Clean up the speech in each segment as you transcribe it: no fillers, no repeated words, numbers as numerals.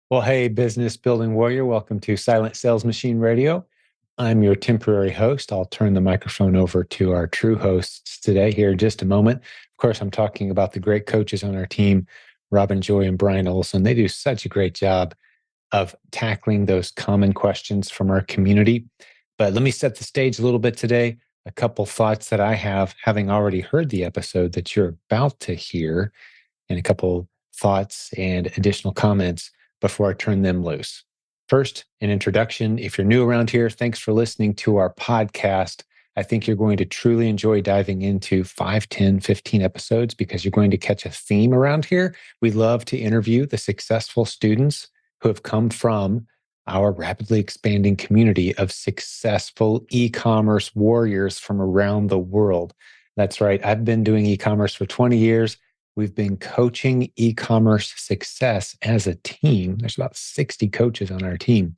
Well, hey, business building warrior, welcome to Silent Sales Machine Radio. I'm your temporary host. I'll turn the microphone over to our true hosts today here in just a moment. Of course, I'm talking about the great coaches on our team, Robin Joy and Brian Olson. They do such a great job of tackling those common questions from our community. But let me set the stage a little bit today. A couple thoughts that I have, having already heard the episode that you're about to hear, and a couple thoughts and additional comments before I turn them loose. First, an introduction. If you're new around here, thanks for listening to our podcast. I think you're going to truly enjoy diving into 5, 10, 15 episodes because you're going to catch a theme around here. We love to interview the successful students who have come from our rapidly expanding community of successful e-commerce warriors from around the world. That's right. I've been doing e-commerce for 20 years. We've been coaching e-commerce success as a team. There's about 60 coaches on our team.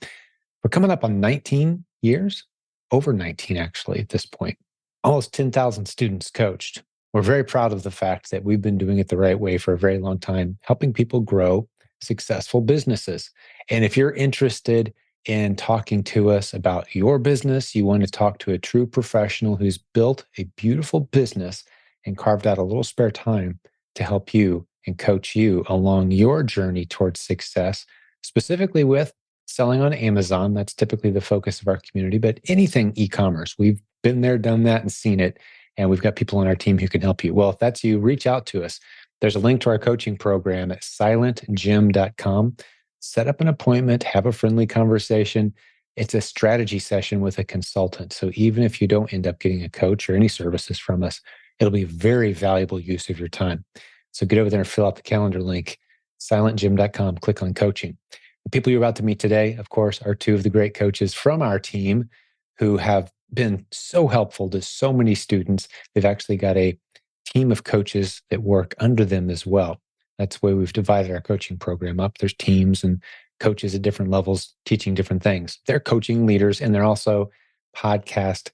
We're coming up on 19 years, over 19 actually at this point. Almost 10,000 students coached. We're very proud of the fact that we've been doing it the right way for a very long time, helping people grow successful businesses. And if you're interested in talking to us about your business, you want to talk to a true professional who's built a beautiful business and carved out a little spare time to help you and coach you along your journey towards success, specifically with selling on Amazon. That's typically the focus of our community, but anything e-commerce. We've been there, done that, and seen it. And we've got people on our team who can help you. Well, if that's you, reach out to us. There's a link to our coaching program at silentjimdotcom. Set up an appointment, have a friendly conversation. It's a strategy session with a consultant. So even if you don't end up getting a coach or any services from us, it'll be very valuable use of your time. So get over there and fill out the calendar link, silentjim.com, click on coaching. The people you're about to meet today, of course, are two of the great coaches from our team who have been so helpful to so many students. They've actually got a team of coaches that work under them as well. That's the way we've divided our coaching program up. There's teams and coaches at different levels teaching different things. They're coaching leaders and they're also podcast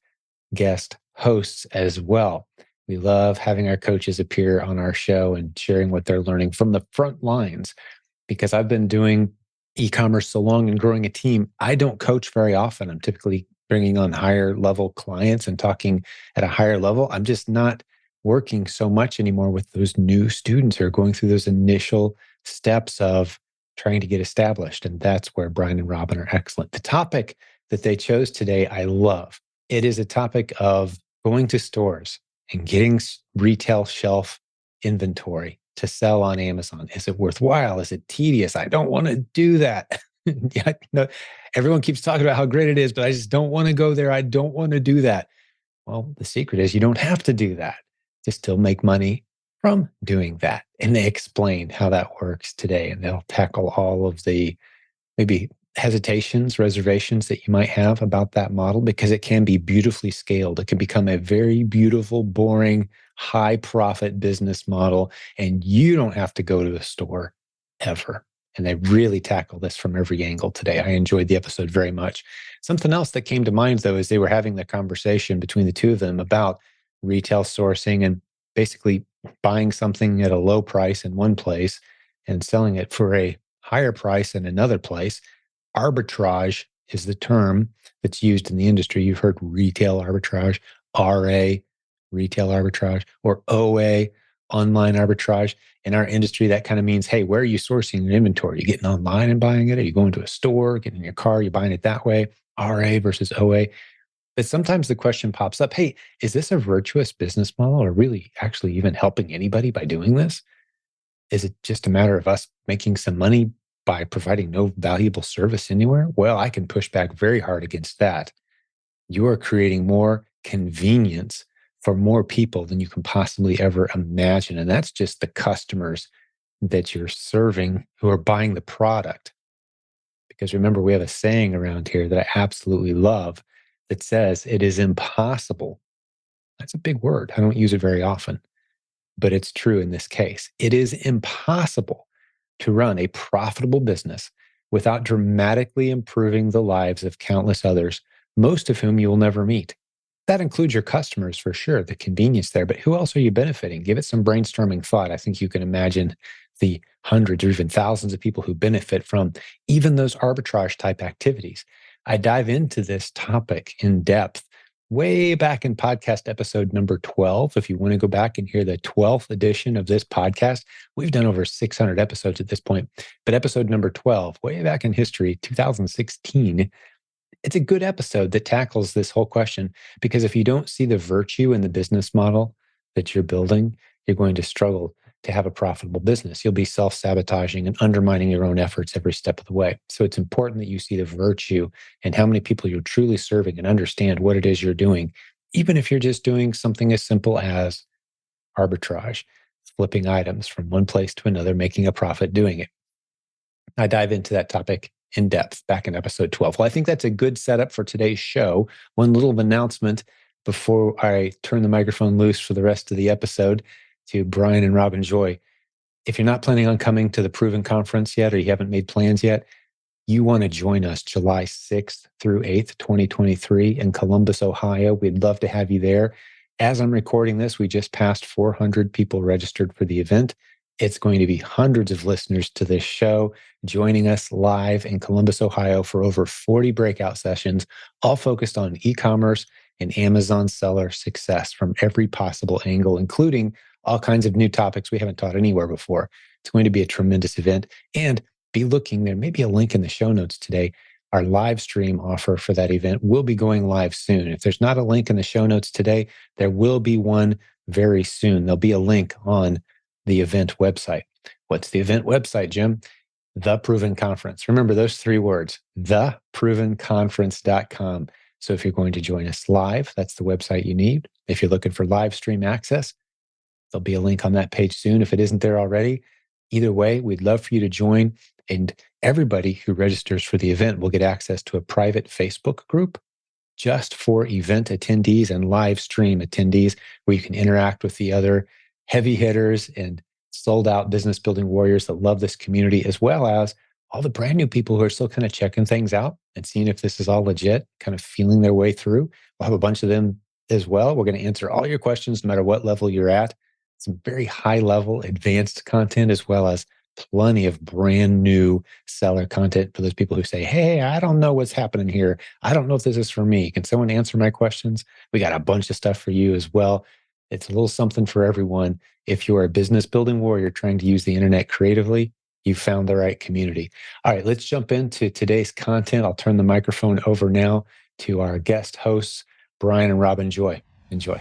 guest hosts as well. We love having our coaches appear on our show and sharing what they're learning from the front lines. Because I've been doing e-commerce so long and growing a team, I don't coach very often. I'm typically bringing on higher level clients and talking at a higher level. I'm just not working so much anymore with those new students who are going through those initial steps of trying to get established. And that's where Brian and Robin are excellent. The topic that they chose today, I love. It is a topic of going to stores and getting retail shelf inventory to sell on Amazon. Is it worthwhile? Is it tedious? I don't want to do that. Yeah, no, everyone keeps talking about how great it is, but I just don't want to go there. I don't want to do that. Well, the secret is you don't have to do that to still make money from doing that. And they explain how that works today. And they'll tackle all of the maybe hesitations, reservations that you might have about that model because it can be beautifully scaled. It can become a very beautiful, boring, high profit business model. And you don't have to go to a store ever. And they really tackle this from every angle today. I enjoyed the episode very much. Something else that came to mind, though, as they were having the conversation between the two of them about retail sourcing and basically buying something at a low price in one place and selling it for a higher price in another place. Arbitrage is the term that's used in the industry. You've heard retail arbitrage, RA, retail arbitrage, or OA, online arbitrage. In our industry, that kind of means, hey, where are you sourcing your inventory? Are you getting online and buying it? Are you going to a store, getting in your car, you're buying it that way? RA versus OA. But sometimes the question pops up, hey, is this a virtuous business model or really actually even helping anybody by doing this? Is it just a matter of us making some money by providing no valuable service anywhere? Well, I can push back very hard against that. You are creating more convenience for more people than you can possibly ever imagine. And that's just the customers that you're serving who are buying the product. Because remember, we have a saying around here that I absolutely love that says it is impossible. That's a big word. I don't use it very often, but it's true in this case. It is impossible to run a profitable business without dramatically improving the lives of countless others, most of whom you will never meet. That includes your customers for sure, the convenience there, but who else are you benefiting? Give it some brainstorming thought. I think you can imagine the hundreds or even thousands of people who benefit from even those arbitrage type activities. I dive into this topic in depth way back in podcast episode number 12. If you want to go back and hear the 12th edition of this podcast, we've done over 600 episodes at this point. But episode number 12, way back in history, 2016, it's a good episode that tackles this whole question, because if you don't see the virtue in the business model that you're building, you're going to struggle to have a profitable business. You'll be self-sabotaging and undermining your own efforts every step of the way. So it's important that you see the virtue and how many people you're truly serving and understand what it is you're doing, even if you're just doing something as simple as arbitrage, flipping items from one place to another, making a profit doing it. I dive into that topic in depth back in episode 12. Well, I think that's a good setup for today's show. One little announcement before I turn the microphone loose for the rest of the episode to Brian and Robin Joy. If you're not planning on coming to the Proven Conference yet, or you haven't made plans yet, you want to join us July 6th through 8th, 2023 in Columbus, Ohio. We'd love to have you there. As I'm recording this, we just passed 400 people registered for the event. It's going to be hundreds of listeners to this show joining us live in Columbus, Ohio for over 40 breakout sessions, all focused on e-commerce and Amazon seller success from every possible angle, including all kinds of new topics we haven't taught anywhere before. It's going to be a tremendous event. And be looking, there may be a link in the show notes today. Our live stream offer for that event will be going live soon. If there's not a link in the show notes today, there will be one very soon. There'll be a link on the event website. What's the event website, Jim? The Proven Conference. Remember those three words, theprovenconference.com. So if you're going to join us live, that's the website you need. If you're looking for live stream access, there'll be a link on that page soon if it isn't there already. Either way, we'd love for you to join. And everybody who registers for the event will get access to a private Facebook group just for event attendees and live stream attendees, where you can interact with the other heavy hitters and sold out business building warriors that love this community, as well as all the brand new people who are still kind of checking things out and seeing if this is all legit, kind of feeling their way through. We'll have a bunch of them as well. We're going to answer all your questions, no matter what level you're at. Some very high level advanced content, as well as plenty of brand new seller content for those people who say, hey, I don't know what's happening here. I don't know if this is for me. Can someone answer my questions? We got a bunch of stuff for you as well. It's a little something for everyone. If you're a business building warrior trying to use the internet creatively, you've found the right community. All right, let's jump into today's content. I'll turn the microphone over now to our guest hosts, Brian and Robin Joy. Enjoy.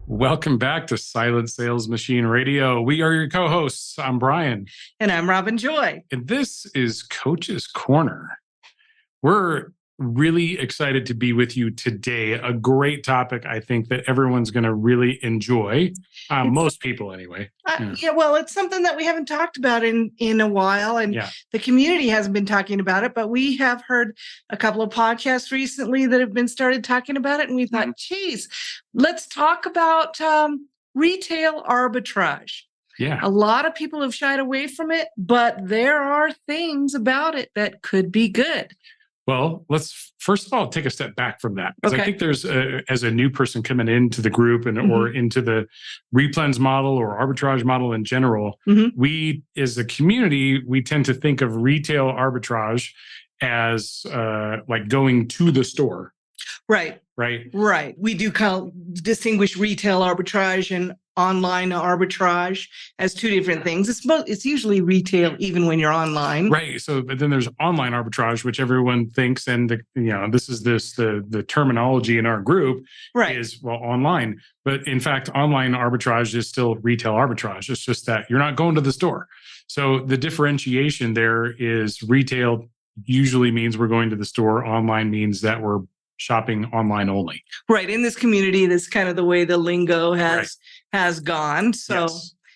Welcome back to Silent Sales Machine Radio. We are your co-hosts. I'm Brian. And I'm Robin Joy. And this is Coach's Corner. We're really excited to be with you today. A great topic, I think, that everyone's going to really enjoy. Most people, anyway. Well, it's something that we haven't talked about in a while, and the community hasn't been talking about it, but we have heard a couple of podcasts recently that have been started talking about it, and we thought, geez, let's talk about retail arbitrage. Yeah. A lot of people have shied away from it, but there are things about it that could be good. Well, let's first of all take a step back from that, because I think there's as a new person coming into the group and or into the replens model or arbitrage model in general, we as a community, we tend to think of retail arbitrage as like going to the store. Right. We do distinguish retail arbitrage and online arbitrage as two different things. It's usually retail even when you're online. Right. So, but then there's online arbitrage, which everyone thinks, and the terminology in our group is, well, online. But in fact, online arbitrage is still retail arbitrage. It's just that you're not going to the store. So the differentiation there is retail usually means we're going to the store. Online means that we're shopping online only. Right. In this community, that's kind of the way the lingo has gone. So,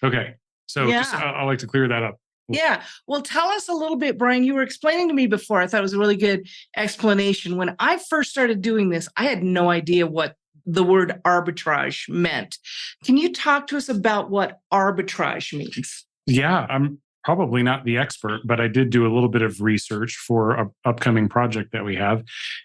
okay. So just, I like to clear that up. Yeah. Well, tell us a little bit, Brian. You were explaining to me before. I thought it was a really good explanation. When I first started doing this, I had no idea what the word arbitrage meant. Can you talk to us about what arbitrage means? Yeah, I'm probably not the expert, but I did do a little bit of research for an upcoming project that we have.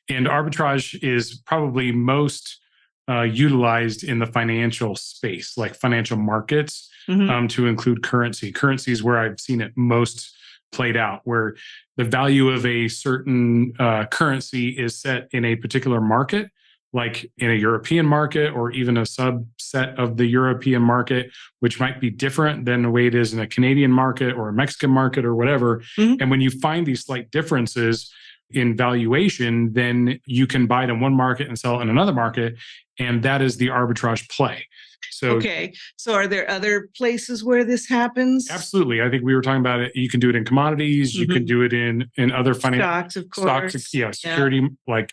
And arbitrage is probably most utilized in the financial space, like financial markets, to include currency. Currency is where I've seen it most played out, where the value of a certain currency is set in a particular market, like in a European market or even a subset of the European market, which might be different than the way it is in a Canadian market or a Mexican market or whatever. And when you find these slight differences in valuation, then you can buy it in one market and sell it in another market. And that is the arbitrage play. So, so are there other places where this happens? Absolutely. I think we were talking about it. You can do it in commodities. You can do it in other financial stocks, of course. Stocks, security. Like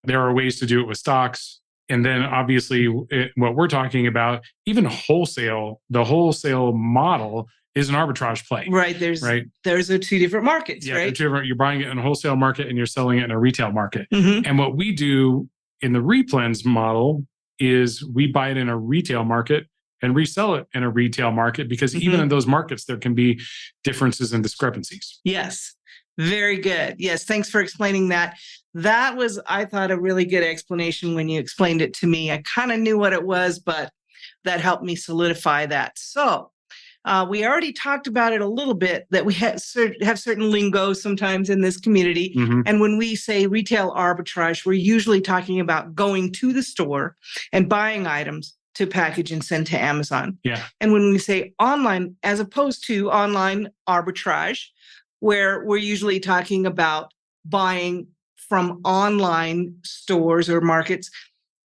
there are ways to do it with stocks. And then obviously what we're talking about, even wholesale, the wholesale model is an arbitrage play. Right. There's two different markets, right? You're buying it in a wholesale market and you're selling it in a retail market. And what we do in the replens model is we buy it in a retail market and resell it in a retail market, because even in those markets, there can be differences and discrepancies. Yes. Very good. Yes. Thanks for explaining that. That was, I thought, a really good explanation when you explained it to me. I kind of knew what it was, but that helped me solidify that. So we already talked about it a little bit, that we have certain lingo sometimes in this community. And when we say retail arbitrage, we're usually talking about going to the store and buying items to package and send to Amazon. And when we say online, as opposed to online arbitrage, where we're usually talking about buying from online stores or markets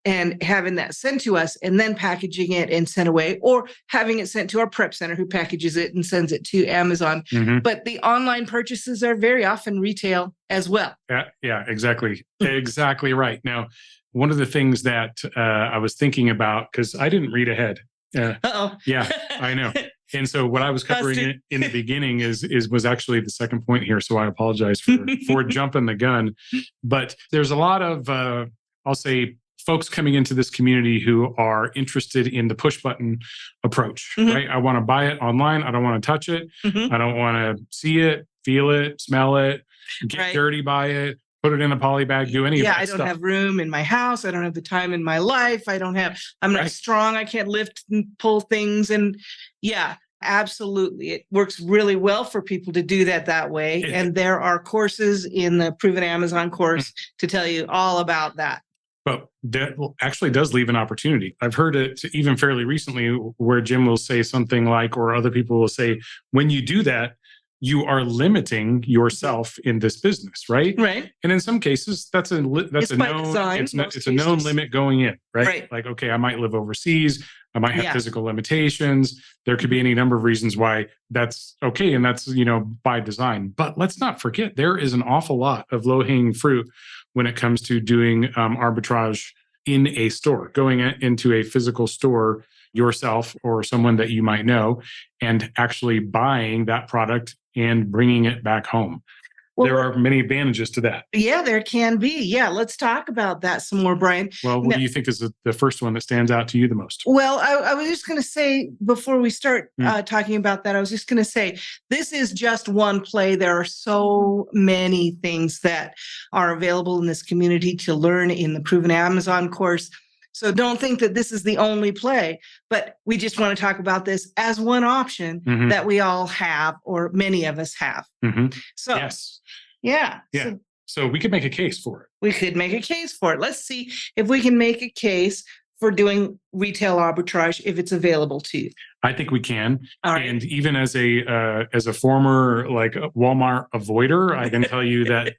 and having that sent to us and then packaging it and sent away, or having it sent to our prep center who packages it and sends it to Amazon. But the online purchases are very often retail as well. Yeah, exactly. Exactly right. Now, one of the things that I was thinking about, because I didn't read ahead. Yeah, I know. And so what I was covering in the beginning was actually the second point here. So I apologize for jumping the gun. But there's a lot of, I'll say, folks coming into this community who are interested in the push button approach, right? I want to buy it online. I don't want to touch it. I don't want to see it, feel it, smell it, get dirty by it, put it in a poly bag, do any of that stuff. I don't have room in my house. I don't have the time in my life. I'm not strong. I can't lift and pull things. And absolutely. It works really well for people to do that way. And there are courses in the Proven Amazon course to tell you all about that. But that actually does leave an opportunity. I've heard it even fairly recently where Jim will say something like, or other people will say, when you do that, you are limiting yourself in this business, right? Right. And in some cases, that's a known design, it's a known limit going in, right? Like, okay, I might live overseas. I might have physical limitations. There could be any number of reasons why that's okay. And that's, by design. But let's not forget, there is an awful lot of low-hanging fruit when it comes to doing arbitrage in a store, going into a physical store yourself or someone that you might know, and actually buying that product and bringing it back home. Well, there are many advantages to that. Yeah, there can be. Yeah, let's talk about that some more, Brian. Well, what do you think is the first one that stands out to you the most? Well, I was just going to say, before we start talking about that, I was just going to say, this is just one play. There are so many things that are available in this community to learn in the Proven Amazon course. So don't think that this is the only play, but we just want to talk about this as one option that we all have, or many of us have. So, yes. Yeah. So we could make a case for it. We could make a case for it. Let's see if we can make a case for doing retail arbitrage if it's available to you. I think we can. All right. And even as a former Walmart avoider, I can tell you that.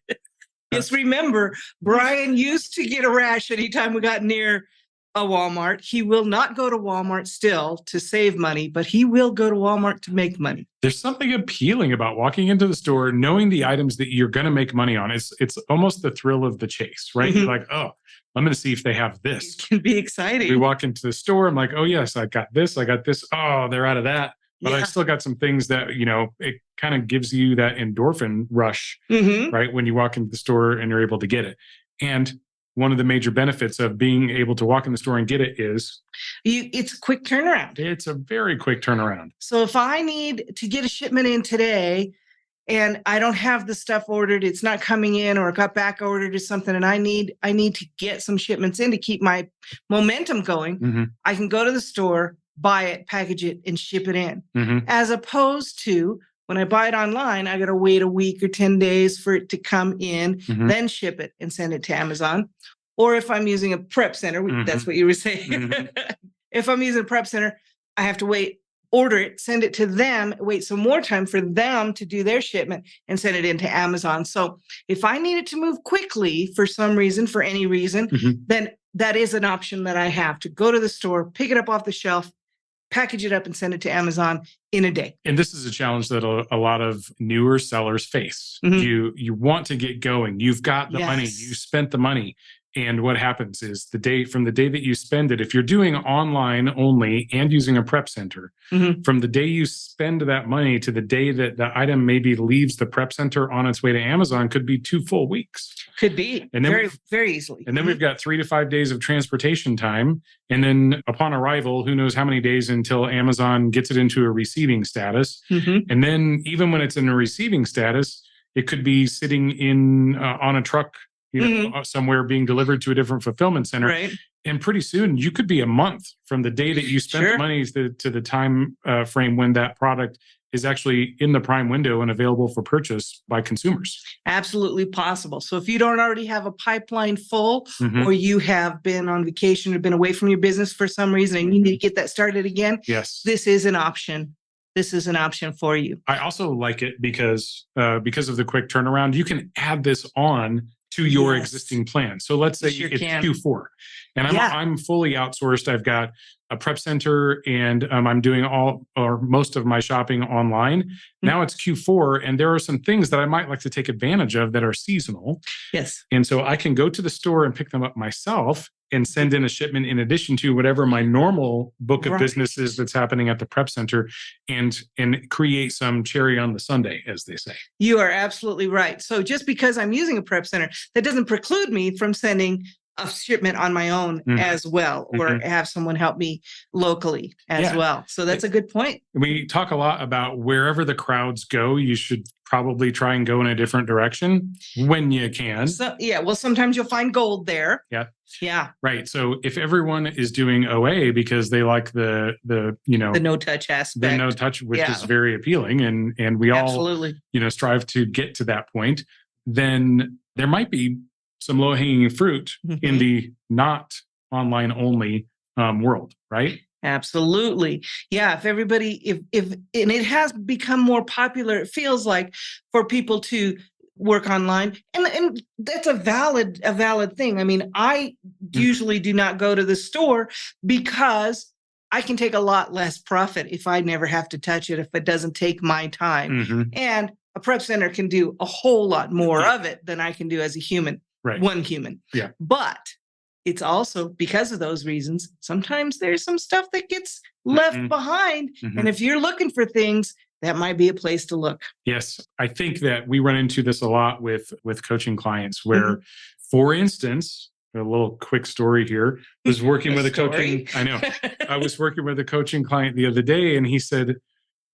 Just remember, Brian used to get a rash anytime we got near a Walmart. He will not go to Walmart still to save money, but he will go to Walmart to make money. There's something appealing about walking into the store, knowing the items that you're going to make money on. It's almost the thrill of the chase, right? You're like, oh, I'm going to see if they have this. It can be exciting. We walk into the store. I'm like, oh, yes, I got this. I got this. Oh, they're out of that. But I still got some things that, it kind of gives you that endorphin rush, right? When you walk into the store and you're able to get it. And one of the major benefits of being able to walk in the store and get it is it's a quick turnaround. It's a very quick turnaround. So if I need to get a shipment in today and I don't have the stuff ordered, it's not coming in, or it got back ordered or something, and I need to get some shipments in to keep my momentum going, I can go to the store, buy it, package it, and ship it in. As opposed to when I buy it online, I got to wait a week or 10 days for it to come in, then ship it and send it to Amazon. Or if I'm using a prep center, that's what you were saying. If I'm using a prep center, I have to wait, order it, send it to them, wait some more time for them to do their shipment and send it into Amazon. So if I needed to move quickly for some reason, for any reason, then that is an option that I have to go to the store, pick it up off the shelf, package it up and send it to Amazon in a day. And this is a challenge that a lot of newer sellers face. You want to get going. You've got the money. You spent the money. And what happens is from the day that you spend it, if you're doing online only and using a prep center, from the day you spend that money to the day that the item maybe leaves the prep center on its way to Amazon could be 2 full weeks. Could be. And then very, very easily. And then we've got 3 to 5 days of transportation time. And then upon arrival, who knows how many days until Amazon gets it into a receiving status. And then even when it's in a receiving status, it could be sitting in on a truck, somewhere being delivered to a different fulfillment center. And pretty soon you could be a month from the day that you spent the money to the time frame when that product is actually in the Prime window and available for purchase by consumers. Absolutely possible. So if you don't already have a pipeline full, or you have been on vacation or been away from your business for some reason and you need to get that started again, this is an option. This is an option for you. I also like it because of the quick turnaround. You can add this on to your existing plan. So let's say it's Q4 and I'm fully outsourced. I've got a prep center and I'm doing all or most of my shopping online. Now it's Q4 and there are some things that I might like to take advantage of that are seasonal. And so I can go to the store and pick them up myself and send in a shipment in addition to whatever my normal book of business is that's happening at the prep center and create some cherry on the sundae, as they say. You are absolutely right. So just because I'm using a prep center, that doesn't preclude me from sending a shipment on my own as well, or have someone help me locally as well. So that's a good point. We talk a lot about wherever the crowds go, you should probably try and go in a different direction when you can. So, well, sometimes you'll find gold there. Right. So if everyone is doing OA because they like the no touch aspect, the no touch, which is very appealing, and we all strive to get to that point, then there might be some low-hanging fruit in the not online only world, right? Absolutely. Yeah. If everybody, if and it has become more popular, it feels like, for people to work online. And that's a valid thing. I mean, I usually do not go to the store because I can take a lot less profit if I never have to touch it, if it doesn't take my time. And a prep center can do a whole lot more of it than I can do as a human. One human. But it's also because of those reasons, sometimes there's some stuff that gets left behind. And if you're looking for things, that might be a place to look. Yes. I think that we run into this a lot with coaching clients where, for instance, a little quick story here, was working with a coaching. I know. I was working with a coaching client the other day and he said,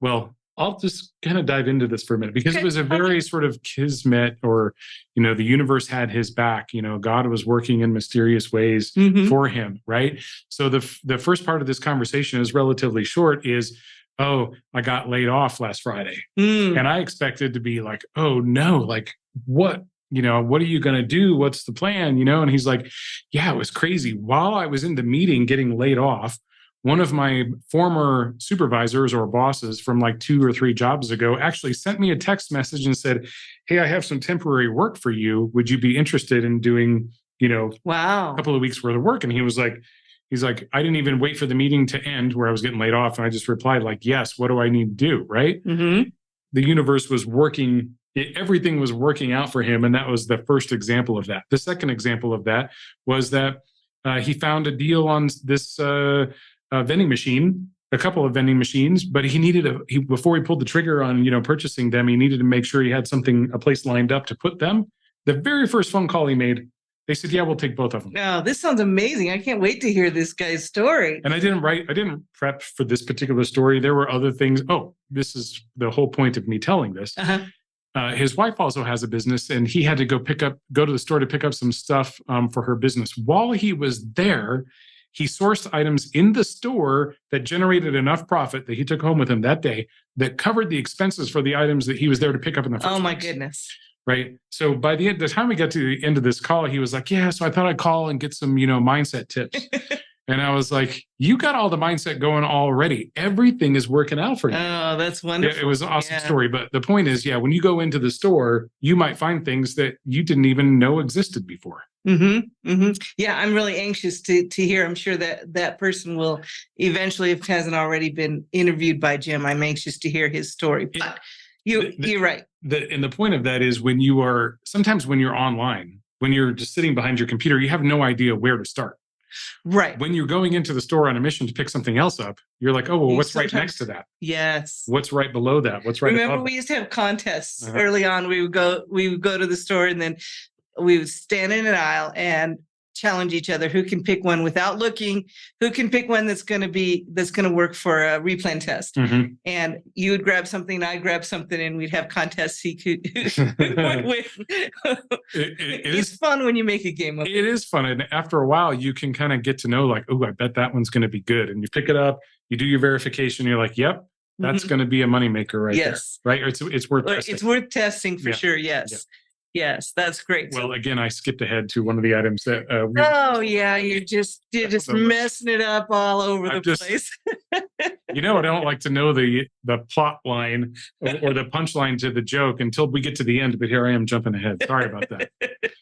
well, I'll just kind of dive into this for a minute because it was a very sort of kismet, or, the universe had his back. God was working in mysterious ways for him, right? So the first part of this conversation is relatively short is, oh, I got laid off last Friday. And I expected to be like, oh no, like what? What are you going to do? What's the plan? And he's like, yeah, it was crazy. While I was in the meeting getting laid off, one of my former supervisors or bosses from like 2 or 3 jobs ago actually sent me a text message and said, hey, I have some temporary work for you. Would you be interested in doing, a couple of weeks worth of work? And he's like, I didn't even wait for the meeting to end where I was getting laid off. And I just replied like, yes, what do I need to do? Right. The universe was working. Everything was working out for him. And that was the first example of that. The second example of that was that he found a deal on this vending machine, a couple of vending machines, but he needed before he pulled the trigger on, purchasing them, he needed to make sure he had a place lined up to put them. The very first phone call he made, they said, yeah, we'll take both of them. Oh, this sounds amazing. I can't wait to hear this guy's story. And I didn't prep for this particular story. There were other things. Oh, this is the whole point of me telling this. his wife also has a business, and he had to go to the store to pick up some stuff for her business. While he was there, he sourced items in the store that generated enough profit that he took home with him that day that covered the expenses for the items that he was there to pick up in the first place. Oh my goodness. Right. So by the time we got to the end of this call, he was like, yeah, so I thought I'd call and get some, mindset tips. And I was like, you got all the mindset going already. Everything is working out for you. Oh, that's wonderful. Yeah, it was an awesome story. But the point is, when you go into the store, you might find things that you didn't even know existed before. Mm-hmm. Mm-hmm. Yeah, I'm really anxious to hear. I'm sure that person will eventually, if it hasn't already been interviewed by Jim, I'm anxious to hear his story. But you're right. And the point of that is sometimes when you're online, when you're just sitting behind your computer, you have no idea where to start. Right. When you're going into the store on a mission to pick something else up, you're like, oh, well, what's right next to that? Yes. What's right below that? What's right Remember, above we used to have contests early on. We would go to the store, and then we would stand in an aisle and challenge each other who can pick one without looking, who can pick one that's going to work for a replan test. Mm-hmm. And you would grab something, I'd grab something, and we'd have contests. Who would win. It's fun when you make a game of it. It is fun. And after a while, you can kind of get to know, like, oh, I bet that one's going to be good. And you pick it up, you do your verification, you're like, yep, that's going to be a moneymaker right there. Right? It's worth testing. It's worth testing for sure. Yes. Yeah. Yes, that's great. Well, again, I skipped ahead to one of the items that you're just messing it up all over the place. I don't like to know the plot line or the punchline to the joke until we get to the end, but here I am jumping ahead. Sorry about that.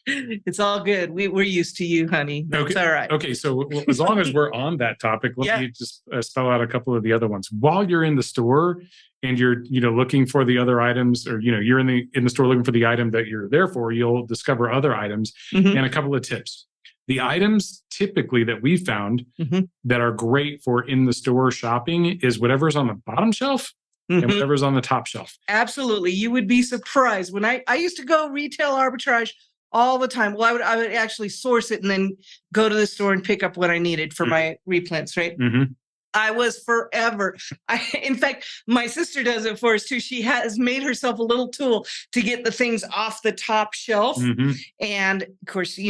It's all good. We're used to you, honey. That's all right. Okay, so as long as we're on that topic, let me just spell out a couple of the other ones. While you're in the store and you're looking for the other items, or you're in the store looking for the item that you're there for, you'll discover other items. And a couple of tips. The items typically that we found that are great for in the store shopping is whatever's on the bottom shelf and whatever's on the top shelf. Absolutely. You would be surprised. When I used to go retail arbitrage all the time. Well, I would actually source it and then go to the store and pick up what I needed for my replants, right? I was forever. In fact, my sister does it for us too. She has made herself a little tool to get the things off the top shelf. And of course,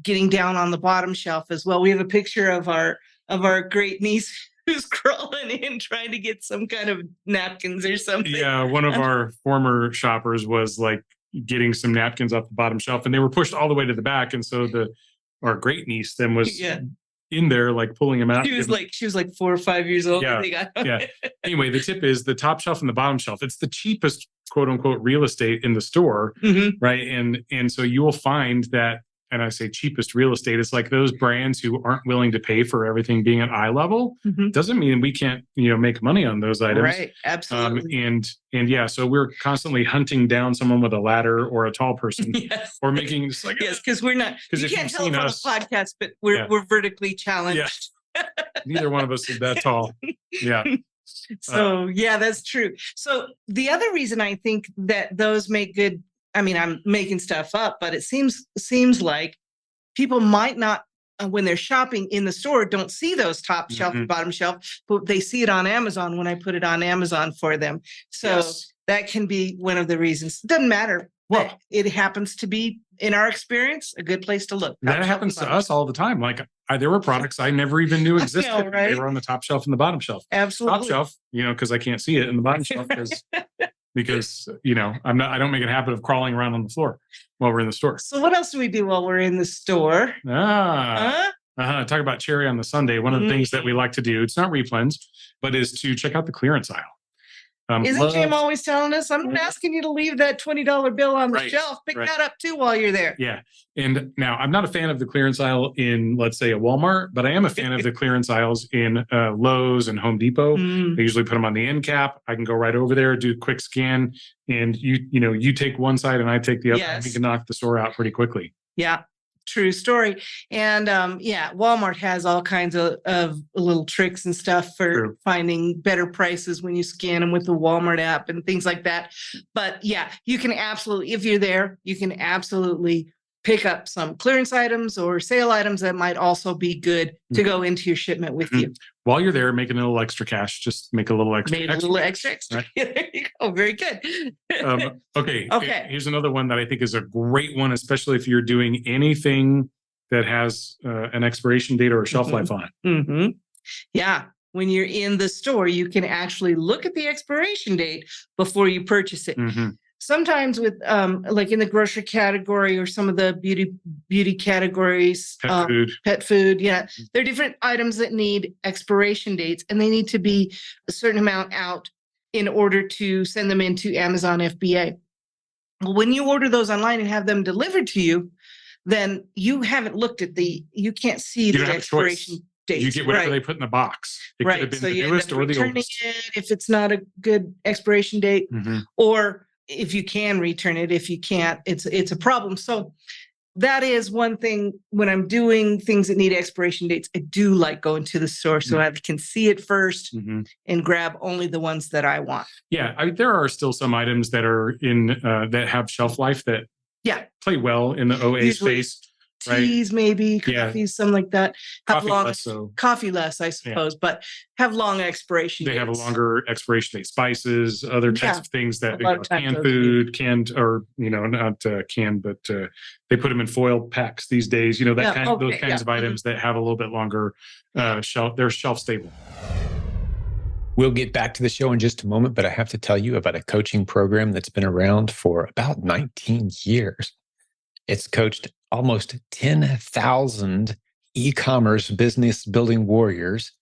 getting down on the bottom shelf as well. We have a picture of our great niece who's crawling in trying to get some kind of napkins or something. Yeah, one of our former shoppers was like getting some napkins off the bottom shelf, and they were pushed all the way to the back. And so our great niece then was in there, like pulling them out. She was like 4 or 5 years old. Yeah. Anyway, the tip is the top shelf and the bottom shelf. It's the cheapest, quote unquote, real estate in the store, right? And so you will find that, and I say cheapest real estate, it's like those brands who aren't willing to pay for everything being at eye level. Doesn't mean we can't, make money on those items. Right. Absolutely. So we're constantly hunting down someone with a ladder or a tall person, or making just like because we're not. You can't tell us on the podcast, but we're vertically challenged. Neither one of us is that tall. Yeah. So that's true. So the other reason I think that those make good. I mean, I'm making stuff up, but it seems like people might not, when they're shopping in the store, don't see those top shelf and bottom shelf, but they see it on Amazon when I put it on Amazon for them. So that can be one of the reasons. It doesn't matter. Well, it happens to be, in our experience, a good place to look. That happens to us all the time. Like there were products I never even knew existed. Right? They were on the top shelf and the bottom shelf. Absolutely. Top shelf, because I can't see it, and the bottom shelf because I don't make a habit of crawling around on the floor while we're in the store. So what else do we do while we're in the store? Talk about cherry on the Sunday. One of the things that we like to do, it's not replens, but is to check out the clearance aisle. Isn't Jim always telling us, I'm not asking you to leave that $20 bill on the shelf. Pick that up too while you're there. Yeah. And now I'm not a fan of the clearance aisle in, let's say, a Walmart, but I am a fan of the clearance aisles in Lowe's and Home Depot. They usually put them on the end cap. I can go right over there, do a quick scan, and you take one side and I take the other. And we can knock the store out pretty quickly. Yeah. True story. And Walmart has all kinds of little tricks and stuff for finding better prices when you scan them with the Walmart app and things like that. But you can absolutely, if you're there, you can absolutely pick up some clearance items or sale items that might also be good to go into your shipment with you. While you're there making a little extra cash, just make a little extra. Made a little extra. Right? There you go. Very good. Okay. Okay. Here's another one that I think is a great one, especially if you're doing anything that has an expiration date or a shelf life on it. Yeah. When you're in the store, you can actually look at the expiration date before you purchase it. Sometimes with like in the grocery category or some of the beauty categories, pet food. Yeah. There are different items that need expiration dates, and they need to be a certain amount out in order to send them into Amazon FBA. Well, when you order those online and have them delivered to you, then you haven't looked at you can't see the expiration dates. You get whatever they put in the box. It could have been the newest or the oldest. If it's not a good expiration date, or if you can return it, if you can't, it's a problem. So that is one thing when I'm doing things that need expiration dates. I do like going to the store so I can see it first and grab only the ones that I want. Yeah, there are still some items that are in that have shelf life that play well in the OA space. Teas, maybe coffees, something like that. Coffee less, I suppose, but have long expiration dates. They have a longer expiration date. Spices, other types of things that canned food, not canned, but they put them in foil packs these days. Those kinds of items that have a little bit longer shelf. They're shelf stable. We'll get back to the show in just a moment, but I have to tell you about a coaching program that's been around for about 19 years. It's coached almost 10,000 e-commerce business building warriors.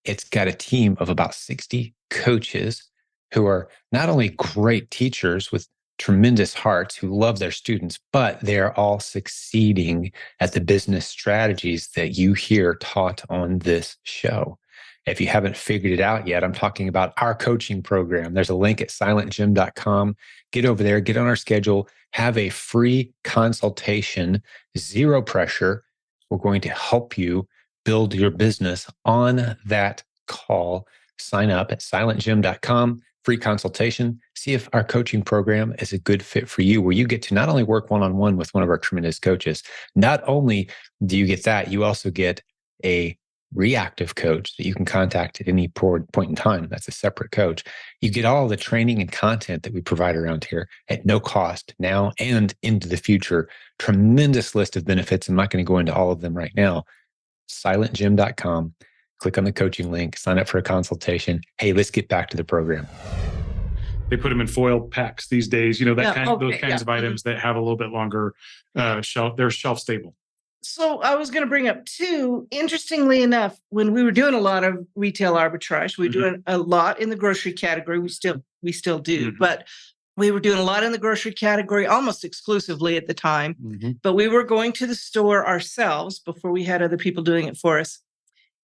It's got a team of about 60 coaches who are not only great teachers with tremendous hearts who love their students, but they're all succeeding at the business strategies that you hear taught on this show. If you haven't figured it out yet, I'm talking about our coaching program. There's a link at silentjimdotcom. Get over there, get on our schedule, have a free consultation, zero pressure. We're going to help you build your business on that call. Sign up at silentjim.com, free consultation. See if our coaching program is a good fit for you, where you get to not only work one-on-one with one of our tremendous coaches, not only do you get that, you also get a reactive coach that you can contact at any point in time. That's a separate coach. You get all the training and content that we provide around here at no cost now and into the future. Tremendous list of benefits. I'm not going to go into all of them right now. silentjim.com. Click on the coaching link, sign up for a consultation. Hey, let's get back to the program. They put them in foil packs these days, those kinds of items that have a little bit longer shelf. They're shelf stable. So I was going to bring up too, interestingly enough, when we were doing a lot of retail arbitrage, we were doing a lot in the grocery category. We still do, but we were doing a lot in the grocery category, almost exclusively at the time. But we were going to the store ourselves before we had other people doing it for us.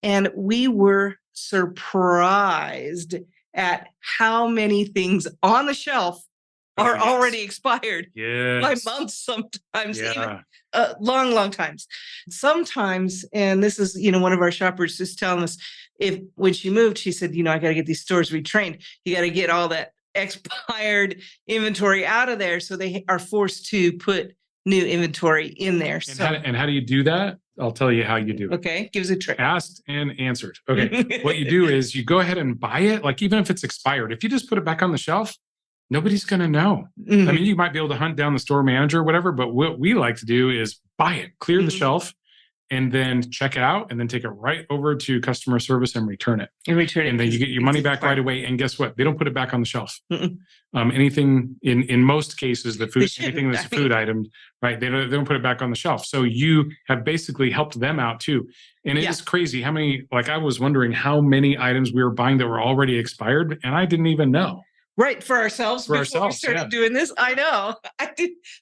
And we were surprised at how many things on the shelf are already expired by months, sometimes even long times. Sometimes, and this is, one of our shoppers just telling us, when she moved, she said, I got to get these stores retrained. You got to get all that expired inventory out of there. So they are forced to put new inventory in there. And how do you do that? I'll tell you how you do it. Okay. Give us a trick. Asked and answered. Okay. What you do is you go ahead and buy it. Like, even if it's expired, if you just put it back on the shelf, nobody's going to know. I mean, you might be able to hunt down the store manager or whatever, but what we like to do is buy it, clear the shelf, and then check it out, and then take it right over to customer service and return it. And then you get your money back right away. And guess what? They don't put it back on the shelf. Anything in most cases, anything that's a food item, right? They don't put it back on the shelf. So you have basically helped them out too. And it is crazy how many, I was wondering how many items we were buying that were already expired, and I didn't even know. Right, for ourselves. We started doing this. I know.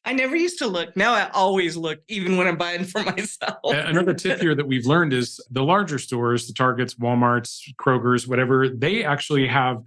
I never used to look. Now I always look, even when I'm buying for myself. Another tip here that we've learned is the larger stores, the Targets, Walmarts, Kroger's, whatever, they actually have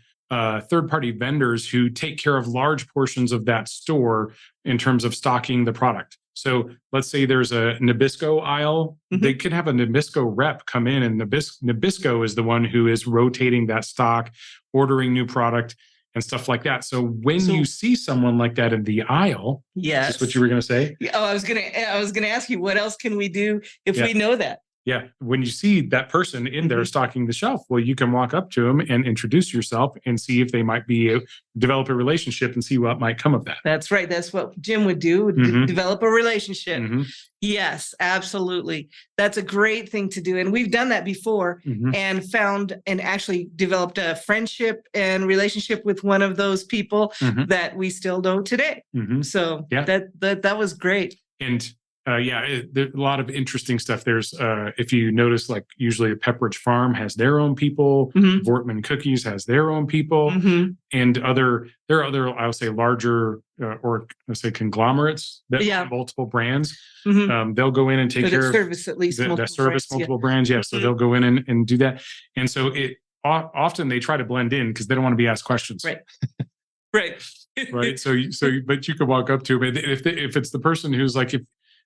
third-party vendors who take care of large portions of that store in terms of stocking the product. So let's say there's a Nabisco aisle. They could have a Nabisco rep come in, and Nabisco is the one who is rotating that stock, ordering new product. and stuff like that. So when you see someone like that in the aisle, yes, is this what you were going to say? Oh, I was gonna ask you, what else can we do if we know that? Yeah. When you see that person in there stocking the shelf, well, you can walk up to them and introduce yourself and see if they might develop a relationship and see what might come of that. That's right. That's what Jim would do, develop a relationship. Yes, absolutely. That's a great thing to do. And we've done that before and found and actually developed a friendship and relationship with one of those people that we still know today. So that was great. And there's a lot of interesting stuff. There's, if you notice, like usually a Pepperidge Farm has their own people, Vortman Cookies has their own people, and there are other, I would say, larger or let's say conglomerates that have multiple brands. They'll go in and take care of service at least multiple brands. Yeah, so they'll go in and do that. And so often they try to blend in because they don't want to be asked questions. Right. Right. Right. But you can walk up to them, and if it's the person who's like, if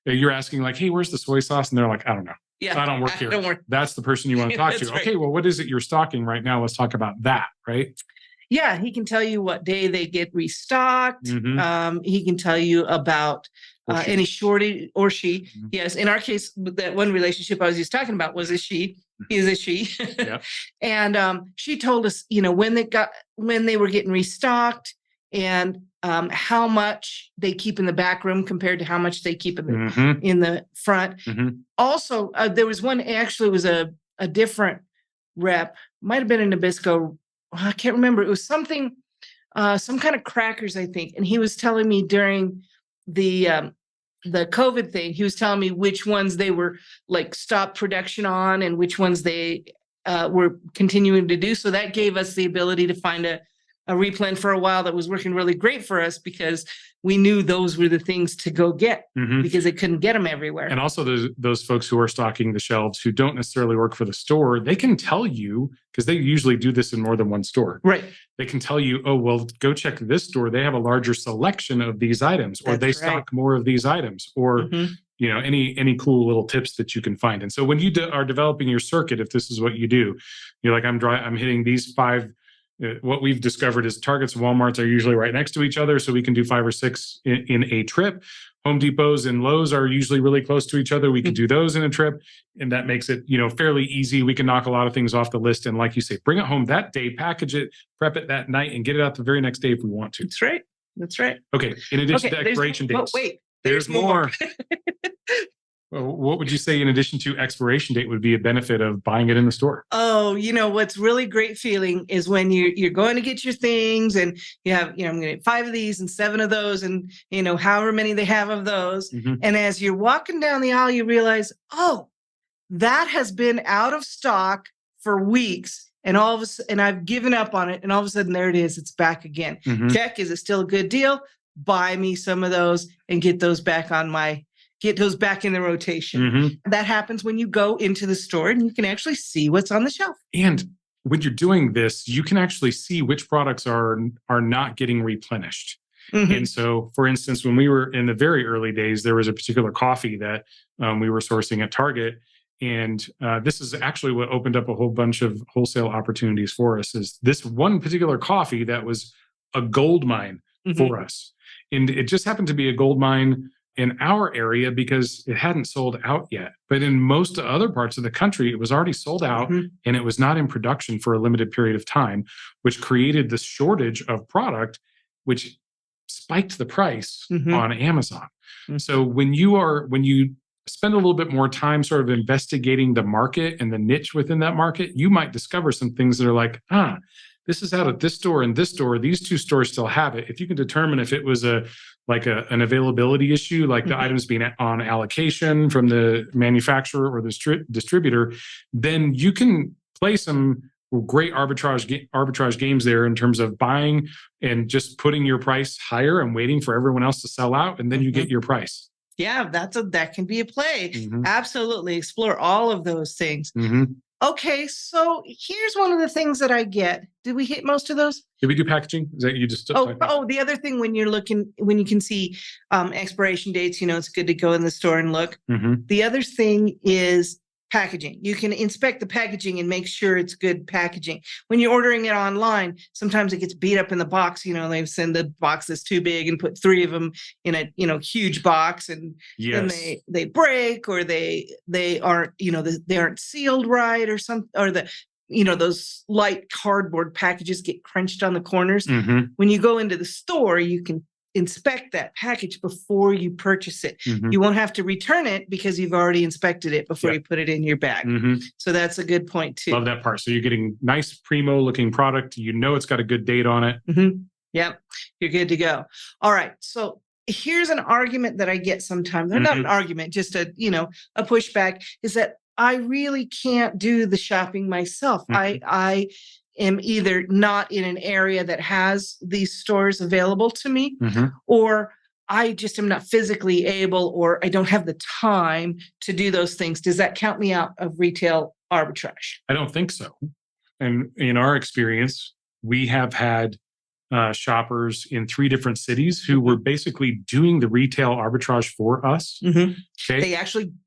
you're asking like, hey, where's the soy sauce? And they're like, I don't know. Yeah, I don't work here. That's the person you want to talk to. Right. Okay, well, what is it you're stocking right now? Let's talk about that, right? Yeah, he can tell you what day they get restocked. He can tell you about any shortage, or she. Yes, in our case, that one relationship I was just talking about was a she. Is a she. And she told us, when they were getting restocked and how much they keep in the back room compared to how much they keep in the front. Also, there was one, actually, it was a different rep, might have been in Nabisco. I can't remember. It was something, some kind of crackers, I think. And he was telling me during the COVID thing, he was telling me which ones they were like stopped production on and which ones they were continuing to do. So that gave us the ability to find a replan for a while that was working really great for us because we knew those were the things to go get because they couldn't get them everywhere. And also those folks who are stocking the shelves who don't necessarily work for the store, they can tell you, because they usually do this in more than one store. Right. They can tell you, oh, well, go check this store. They have a larger selection of these items, or they stock more of these items, or any cool little tips that you can find. And so when you are developing your circuit, if this is what you do, you're like, I'm hitting these 5. What we've discovered is Targets and Walmarts are usually right next to each other, so we can do 5 or 6 in a trip. Home Depots and Lowe's are usually really close to each other. We can do those in a trip, and that makes it fairly easy. We can knock a lot of things off the list, and like you say, bring it home that day, package it, prep it that night, and get it out the very next day if we want to. That's right. That's right. Okay. In addition to expiration dates, there's more. Well, what would you say in addition to expiration date would be a benefit of buying it in the store? Oh, what's really great feeling is when you're going to get your things and you have, I'm going to get 5 of these and 7 of those and, however many they have of those. And as you're walking down the aisle, you realize, oh, that has been out of stock for weeks. And and I've given up on it. And all of a sudden, there it is. It's back again. Check. Is it still a good deal? Buy me some of those and get those back in the rotation. That happens when you go into the store and you can actually see what's on the shelf. And when you're doing this, you can actually see which products are not getting replenished. And so, for instance, when we were in the very early days, there was a particular coffee that we were sourcing at Target. And this is actually what opened up a whole bunch of wholesale opportunities for us, is this one particular coffee that was a gold mine for us. And it just happened to be a gold mine in our area because it hadn't sold out yet. But in most other parts of the country, it was already sold out and it was not in production for a limited period of time, which created this shortage of product, which spiked the price on Amazon. So when you spend a little bit more time sort of investigating the market and the niche within that market, you might discover some things that are like, this is out at this store and this store. These 2 stores still have it. If you can determine if it was an availability issue, like the items being on allocation from the manufacturer or the distributor, then you can play some great arbitrage games there in terms of buying and just putting your price higher and waiting for everyone else to sell out, and then you get your price. Yeah, that can be a play. Absolutely. Explore all of those things. Okay, so here's one of the things that I get. Did we hit most of those? Did we do packaging? Is that you just? The other thing when you can see expiration dates, it's good to go in the store and look. The other thing is packaging. You can inspect the packaging and make sure it's good packaging. When you're ordering it online, sometimes it gets beat up in the box. They send the box that's too big and put 3 of them in a huge box, and then they break, or they aren't they aren't sealed right, or those light cardboard packages get crunched on the corners. When you go into the store, you can inspect that package before you purchase it. You won't have to return it because you've already inspected it before you put it in your bag. So that's a good point too. Love that part. So you're getting nice primo looking product. It's got a good date on it. Yep. You're good to go. All right. So here's an argument that I get sometimes. They're not an argument, just a pushback, is that I really can't do the shopping myself. I am either not in an area that has these stores available to me, or I just am not physically able, or I don't have the time to do those things. Does that count me out of retail arbitrage? I don't think so. And in our experience, we have had shoppers in 3 different cities who were basically doing the retail arbitrage for us. Okay.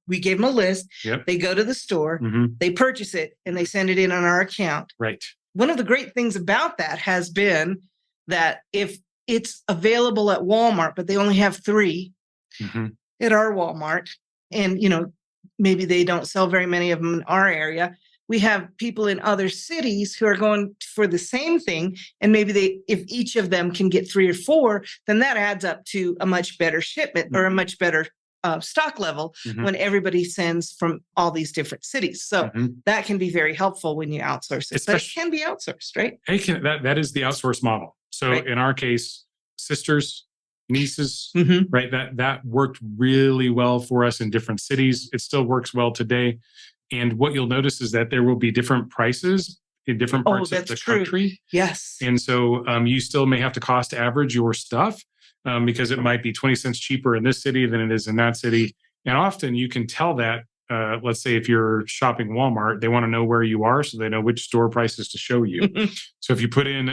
We gave them a list. They go to the store, they purchase it, and they send it in on our account. Right. One of the great things about that has been that if it's available at Walmart, but they only have 3 at our Walmart, and maybe they don't sell very many of them in our area, we have people in other cities who are going for the same thing, and maybe if each of them can get 3 or 4, then that adds up to a much better shipment or a much better stock level when everybody sends from all these different cities. So that can be very helpful when you outsource it. But it can be outsourced, right? That is the outsource model. So in our case, sisters, nieces, right? That worked really well for us in different cities. It still works well today. And what you'll notice is that there will be different prices in different parts of the country. Yes. And so you still may have to cost average your stuff because it might be 20 cents cheaper in this city than it is in that city. And often you can tell that, let's say if you're shopping Walmart, they want to know where you are so they know which store prices to show you. So if you put in,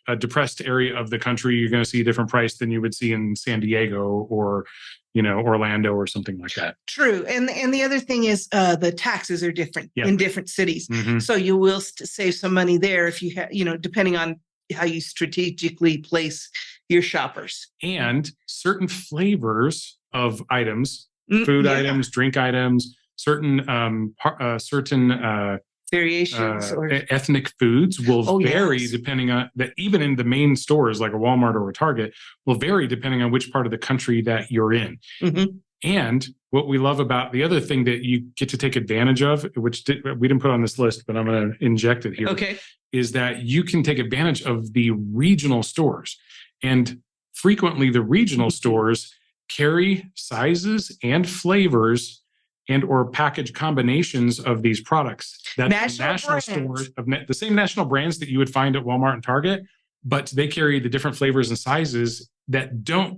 a depressed area of the country, you're going to see a different price than you would see in San Diego or Orlando or something like that. True. And the other thing is the taxes are different in different cities. So you will save some money there if you have, depending on how you strategically place your shoppers. And certain flavors of items, food items, drink items, certain variations or ethnic foods will vary depending on that. Even in the main stores like a Walmart or a Target will vary depending on which part of the country that you're in. And what we love about the other thing that you get to take advantage of, which we didn't put on this list, but I'm going to inject it here, is that you can take advantage of the regional stores. And frequently the regional stores carry sizes and flavors and or package combinations of these products that national stores of the same national brands that you would find at Walmart and Target, but they carry the different flavors and sizes that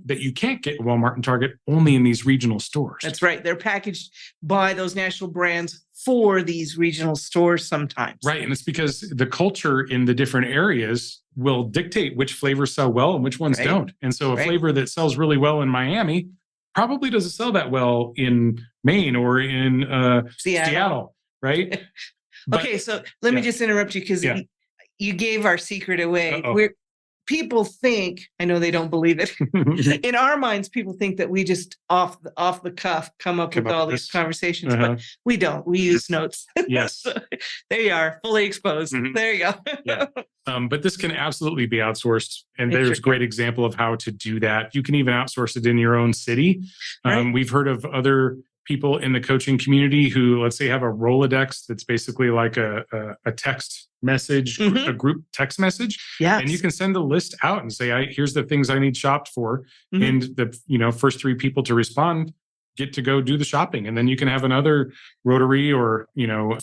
you can't get at Walmart and Target, only in these regional stores. That's right. They're packaged by those national brands for these regional stores sometimes. Right. And it's because the culture in the different areas will dictate which flavors sell well and which ones don't. And so a flavor that sells really well in Miami probably doesn't sell that well in Maine or in Seattle, right? Okay, so let me just interrupt you because you gave our secret away. People think, I know they don't believe it. In our minds, people think that we just off the cuff come up with all these conversations, but we don't. We use notes. Yes. So, there you are, fully exposed. There you go. But this can absolutely be outsourced. And there's a great example of how to do that. You can even outsource it in your own city. We've heard of other people in the coaching community who, let's say, have a Rolodex that's basically like a text message, a group text message. And you can send a list out and say, here's the things I need shopped for. And the first 3 people to respond get to go do the shopping. And then you can have another rotary or,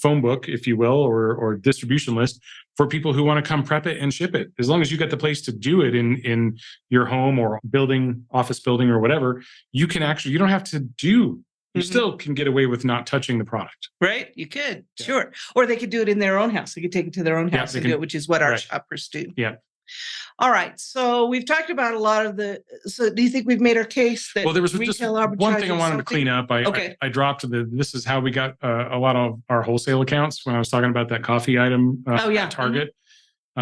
phone book, if you will, or distribution list for people who want to come prep it and ship it. As long as you got the place to do it in your home or office building or whatever, you don't have to do. You still can get away with not touching the product. Right? You could, sure. Or they could do it in their own house. They could take it to their own house and do it, which is what our shoppers do. Yeah. All right. So we've talked about a lot of so do you think we've made our case that there was just one thing I wanted to clean up. I dropped this is how we got a lot of our wholesale accounts when I was talking about that coffee item at Target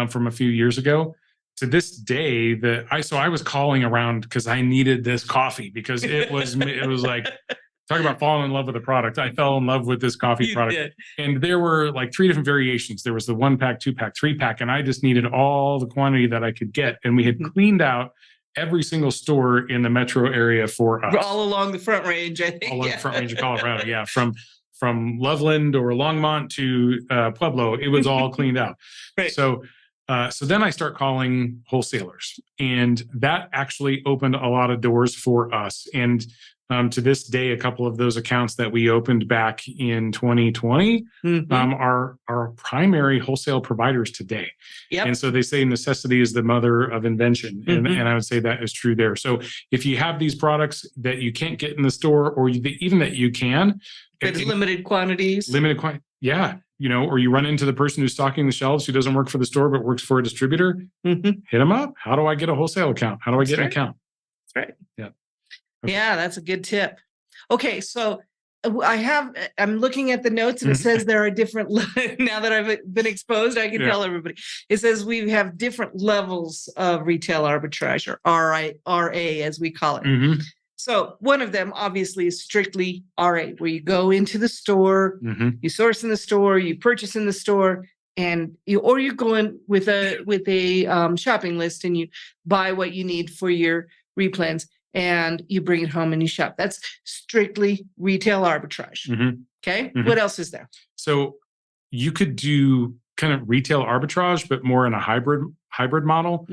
from a few years ago. To this day, I was calling around because I needed this coffee because it was like, talk about falling in love with the product. I fell in love with this coffee product. And there were like 3 different variations. There was the 1-pack, 2-pack, 3-pack, and I just needed all the quantity that I could get. And we had cleaned out every single store in the metro area for us. All along the Front Range, I think. All along the Front Range of Colorado, yeah. From Loveland or Longmont to Pueblo, it was all cleaned out. Right. So then I start calling wholesalers, and that actually opened a lot of doors for us. And to this day, a couple of those accounts that we opened back in 2020 are our primary wholesale providers today. Yep. And so they say necessity is the mother of invention. And I would say that is true there. So if you have these products that you can't get in the store, or even that you can, but limited quantities. Yeah. Or you run into the person who's stocking the shelves who doesn't work for the store but works for a distributor, hit them up. How do I get a wholesale account? How do I get an account? That's right. Yeah. Okay. Yeah, that's a good tip. Okay, so I'm looking at the notes and it says there are different, now that I've been exposed, I can tell everybody. It says we have different levels of retail arbitrage, or RA as we call it. So one of them obviously is strictly RA, where you go into the store, you source in the store, you purchase in the store, and you go in with a shopping list and you buy what you need for your replans, and you bring it home and you shop. That's strictly retail arbitrage. Okay. What else is there? So you could do kind of retail arbitrage, but more in a hybrid model.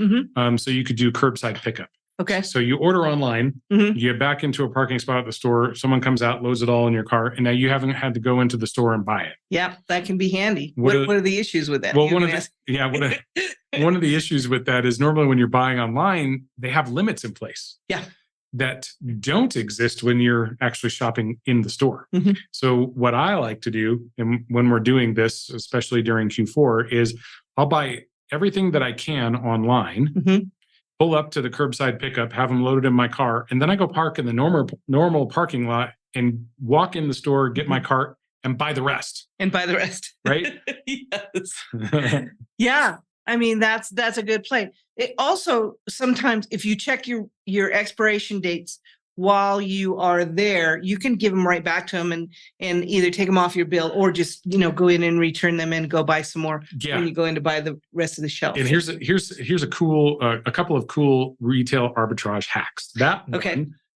So you could do curbside pickup. Okay. So you order online, you get back into a parking spot at the store, someone comes out, loads it all in your car, and now you haven't had to go into the store and buy it. Yeah, that can be handy. What are the issues with that? Well, one of the issues with that is normally when you're buying online, they have limits in place. Yeah. That don't exist when you're actually shopping in the store. So what I like to do, and when we're doing this, especially during Q4, is I'll buy everything that I can online, pull up to the curbside pickup, have them loaded in my car, and then I go park in the normal parking lot and walk in the store, get my cart, and buy the rest. Right? Yes. Yeah. I mean, that's a good play. It also, sometimes if you check your expiration dates while you are there, you can give them right back to them and either take them off your bill or just, go in and return them and go buy some more when you go in to buy the rest of the shelf. And here's a cool, a couple of cool retail arbitrage hacks.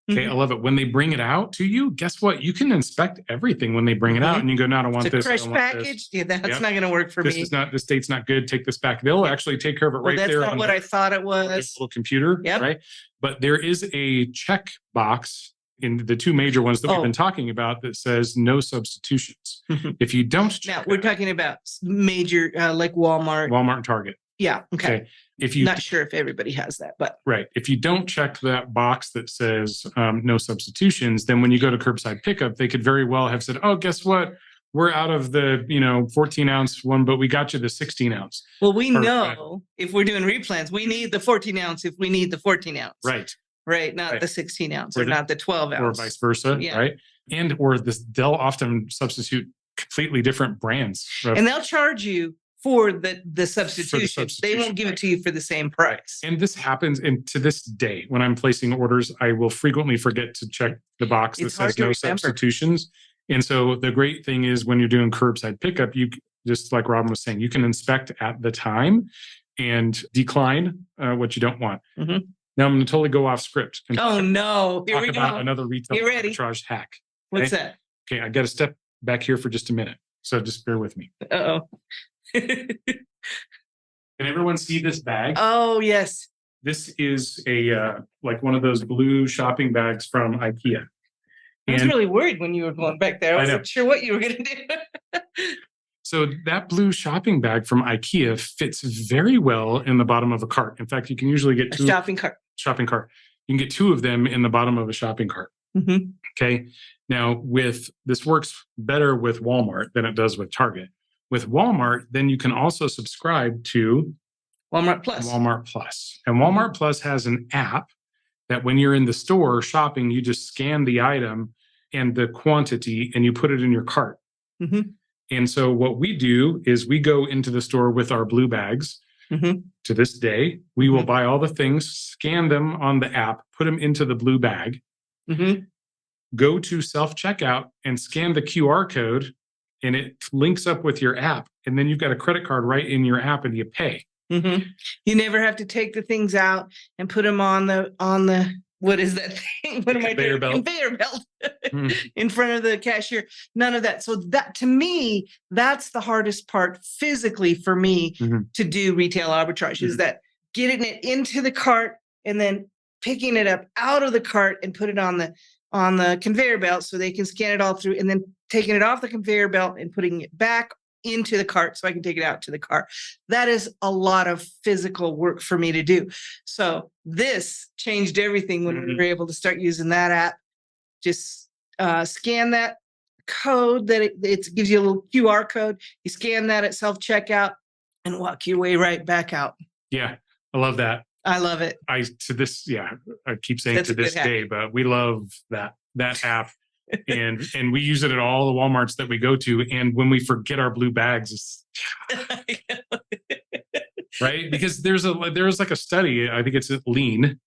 Okay, I love it. When they bring it out to you, guess what? You can inspect everything when they bring it out, and you go, "No, I don't want this." Fresh package. Yeah, that's not going to work for me. This date's not good. Take this back. They'll actually take care of it right there. That's not what I thought it was. Little computer, right? But there is a check box in the 2 major ones that we've been talking about that says no substitutions. If you don't check, now we're talking about major like Walmart and Target. Yeah. Okay. If you not sure if everybody has that, but right. If you don't check that box that says no substitutions, then when you go to curbside pickup, they could very well have said, "Oh, guess what? We're out of the 14-ounce one, but we got you the 16-ounce." Well, we know if we're doing replans, we need the 14-ounce if we need the 14-ounce. Right. Not the 16-ounce or not the 12-ounce. Or vice versa, right? Or they'll often substitute completely different brands. And they'll charge you for the substitution. They won't give it to you for the same price. And this happens, and to this day, when I'm placing orders, I will frequently forget to check the box that says no substitutions. And so the great thing is when you're doing curbside pickup, you just like Robin was saying, you can inspect at the time and decline what you don't want. Now I'm going to totally go off script. And Here we about go. Another retail arbitrage hack. What's that? Okay, I got to step back here for just a minute. So just bear with me. Can everyone see this bag? Oh, yes. This is a like one of those blue shopping bags from IKEA. I was really worried when you were going back there. I wasn't sure what you were going to do. So that blue shopping bag from IKEA fits very well in the bottom of a cart. In fact, you can usually get two shopping cart. You can get 2 of them in the bottom of a shopping cart. Okay. Now, this works better with Walmart than it does with Target. With Walmart, then you can also subscribe to Walmart Plus. Walmart Plus. And Walmart Plus has an app that when you're in the store shopping, you just scan the item and the quantity and you put it in your cart. Mm-hmm. And so what we do is we go into the store with our blue bags. Mm-hmm. To this day, we will buy all the things, scan them on the app, put them into the blue bag, go to self-checkout and scan the QR code, and it links up with your app. And then you've got a credit card right in your app and you pay. You never have to take the things out and put them on the what is that thing? What am I doing? Conveyor belt in front of the cashier. None of that. So that, to me, that's the hardest part physically for me to do retail arbitrage is that getting it into the cart and then picking it up out of the cart and put it on the conveyor belt so they can scan it all through, and then taking it off the conveyor belt and putting it back into the cart so I can take it out to the car. That is a lot of physical work for me to do. So this changed everything when we were able to start using that app. Just scan that code that it gives you a little QR code. You scan that at self-checkout and walk your way right back out. Yeah, I love that. I love it. I keep saying to this day, but we love that app. and we use it at all the Walmarts that we go to. And when we forget our blue bags, right? Because there's like a study, I think it's the lean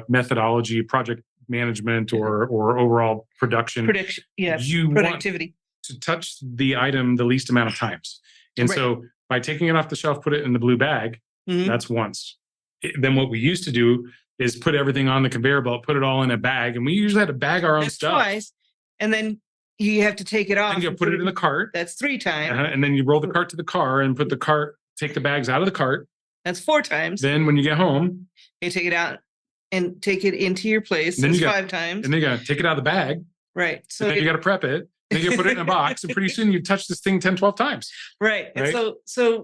methodology, project management, or overall production. Productivity. To touch the item the least amount of times. And so by taking it off the shelf, put it in the blue bag, that's once. Then what we used to do is put everything on the conveyor belt, put it all in a bag, and we usually had to bag our own stuff. Twice, and then you have to take it off. And you put it in the cart. That's 3 times. And then you roll the cart to the car and take the bags out of the cart. That's 4 times. Then when you get home, you take it out and take it into your place. That's 5 times. And then you got to take it out of the bag. Right. So then you got to prep it. Then you put it in a box, and pretty soon you touch this thing 10, 12 times. Right. And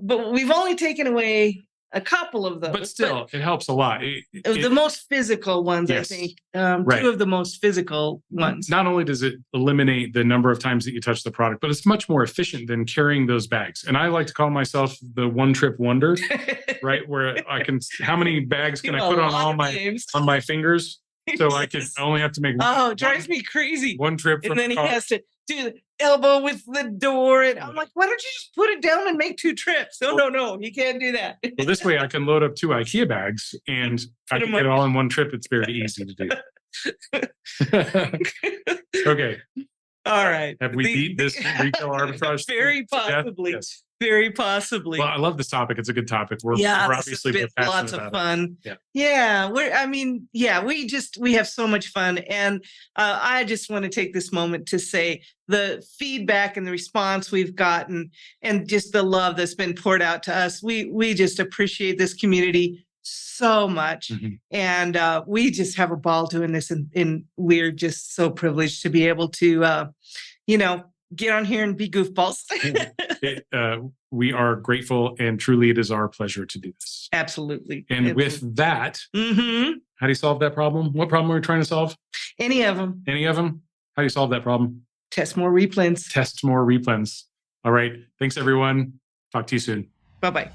but we've only taken away a couple of those. But still, it helps a lot. The most physical ones, yes. I think. 2 of the most physical ones. Not only does it eliminate the number of times that you touch the product, but it's much more efficient than carrying those bags. And I like to call myself the one-trip wonder, right? Where I can, how many bags can I put on my fingers? So I only have to make it drives me crazy. One trip from and then he has to do the elbow with the door. And I'm like, why don't you just put it down and make 2 trips? No, you can't do that. Well, this way I can load up 2 IKEA bags and I can get it all in one trip. It's very easy to do. Okay. All right. Have we beat this retail arbitrage? Very possibly. Yes. Very possibly. Well, I love this topic. It's a good topic. We're obviously lots of fun. Yeah. We have so much fun. And I just want to take this moment to say the feedback and the response we've gotten and just the love that's been poured out to us. We just appreciate this community so much. And we just have a ball doing this. And we're just so privileged to be able to, get on here and be goofballs. We are grateful, and truly it is our pleasure to do this. Absolutely. And with that, how do you solve that problem? What problem are we trying to solve? Any of them. Any of them? How do you solve that problem? Test more replens. Test more replens. All right. Thanks, everyone. Talk to you soon. Bye-bye.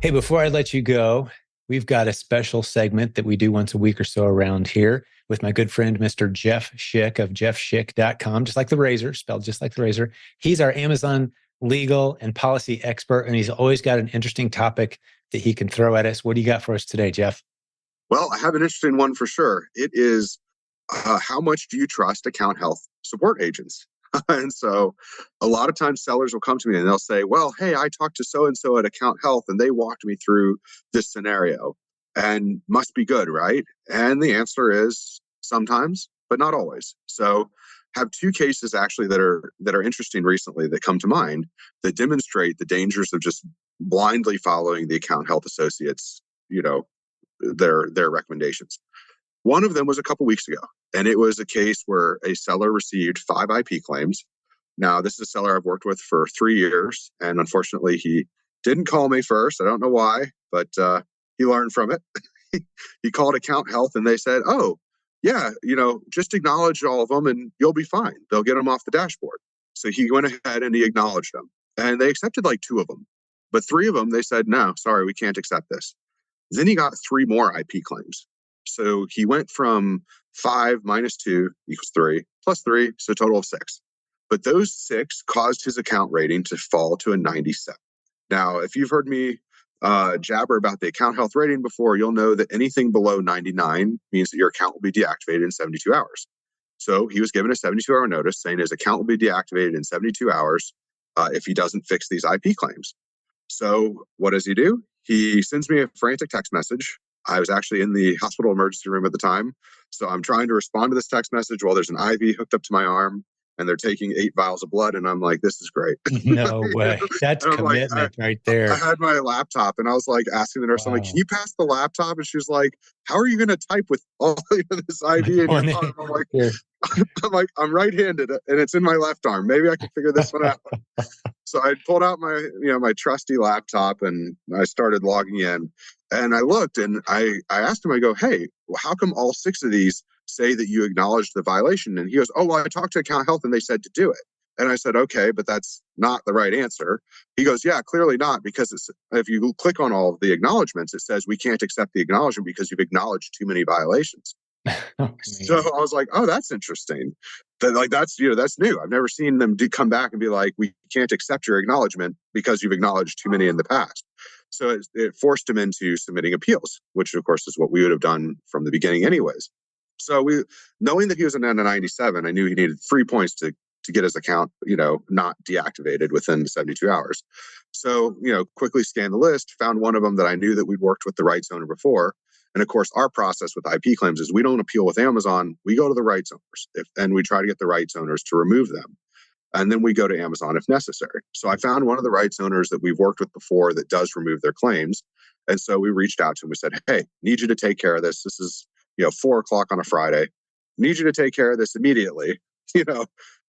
Hey, before I let you go, we've got a special segment that we do once a week or so around here with my good friend, Mr. Jeff Schick of jeffschick.com, just like the razor, spelled just like the razor. He's our Amazon legal and policy expert, and he's always got an interesting topic that he can throw at us. What do you got for us today, Jeff? Well, I have an interesting one for sure. It is, how much do you trust account health support agents? And so a lot of times sellers will come to me and they'll say, well, hey, I talked to so-and-so at Account Health and they walked me through this scenario and must be good, right? And the answer is sometimes, but not always. So have 2 cases actually that are interesting recently that come to mind that demonstrate the dangers of just blindly following the account health associates, their recommendations. One of them was a couple weeks ago, and it was a case where a seller received 5 IP claims. Now, this is a seller I've worked with for 3 years, and unfortunately, he didn't call me first. I don't know why, but he learned from it. He called Account Health, and they said, oh, yeah, just acknowledge all of them, and you'll be fine. They'll get them off the dashboard. So he went ahead and he acknowledged them, and they accepted like 2 of them. But 3 of them, they said, no, sorry, we can't accept this. Then he got 3 more IP claims. So he went from 5 minus 2 equals 3 plus 3, so a total of 6. But those 6 caused his account rating to fall to a 97. Now, if you've heard me jabber about the account health rating before, you'll know that anything below 99 means that your account will be deactivated in 72 hours. So he was given a 72-hour notice saying his account will be deactivated in 72 hours if he doesn't fix these IP claims. So what does he do? He sends me a frantic text message. I was actually in the hospital emergency room at the time. So I'm trying to respond to this text message while there's an IV hooked up to my arm and they're taking 8 vials of blood. And I'm like, this is great. No way. That's commitment right there. I had my laptop and I was like asking the nurse, I'm like, can you pass the laptop? And she was like, how are you going to type with all this IV in your arm? I'm like, I'm right-handed and it's in my left arm. Maybe I can figure this one out. So I pulled out my, my trusty laptop and I started logging in. And I looked and I asked him, I go, hey, well, how come all 6 of these say that you acknowledged the violation? And he goes, oh, well, I talked to Account Health and they said to do it. And I said, okay, but that's not the right answer. He goes, yeah, clearly not, because if you click on all of the acknowledgments, it says we can't accept the acknowledgement because you've acknowledged too many violations. So I was like, oh, that's interesting. That's new. I've never seen them come back and be like, we can't accept your acknowledgement because you've acknowledged too many in the past. So it forced him into submitting appeals, which of course is what we would have done from the beginning anyways. So knowing that he was an N97, I knew he needed 3 points to get his account, not deactivated within 72 hours. So, quickly scanned the list, found one of them that I knew that we'd worked with the rights owner before. And of course, our process with IP claims is we don't appeal with Amazon. We go to the rights owners and we try to get the rights owners to remove them. And then we go to Amazon if necessary. So I found one of the rights owners that we've worked with before that does remove their claims. And so we reached out to him. We said, hey, need you to take care of this. This is, 4:00 on a Friday. Need you to take care of this immediately,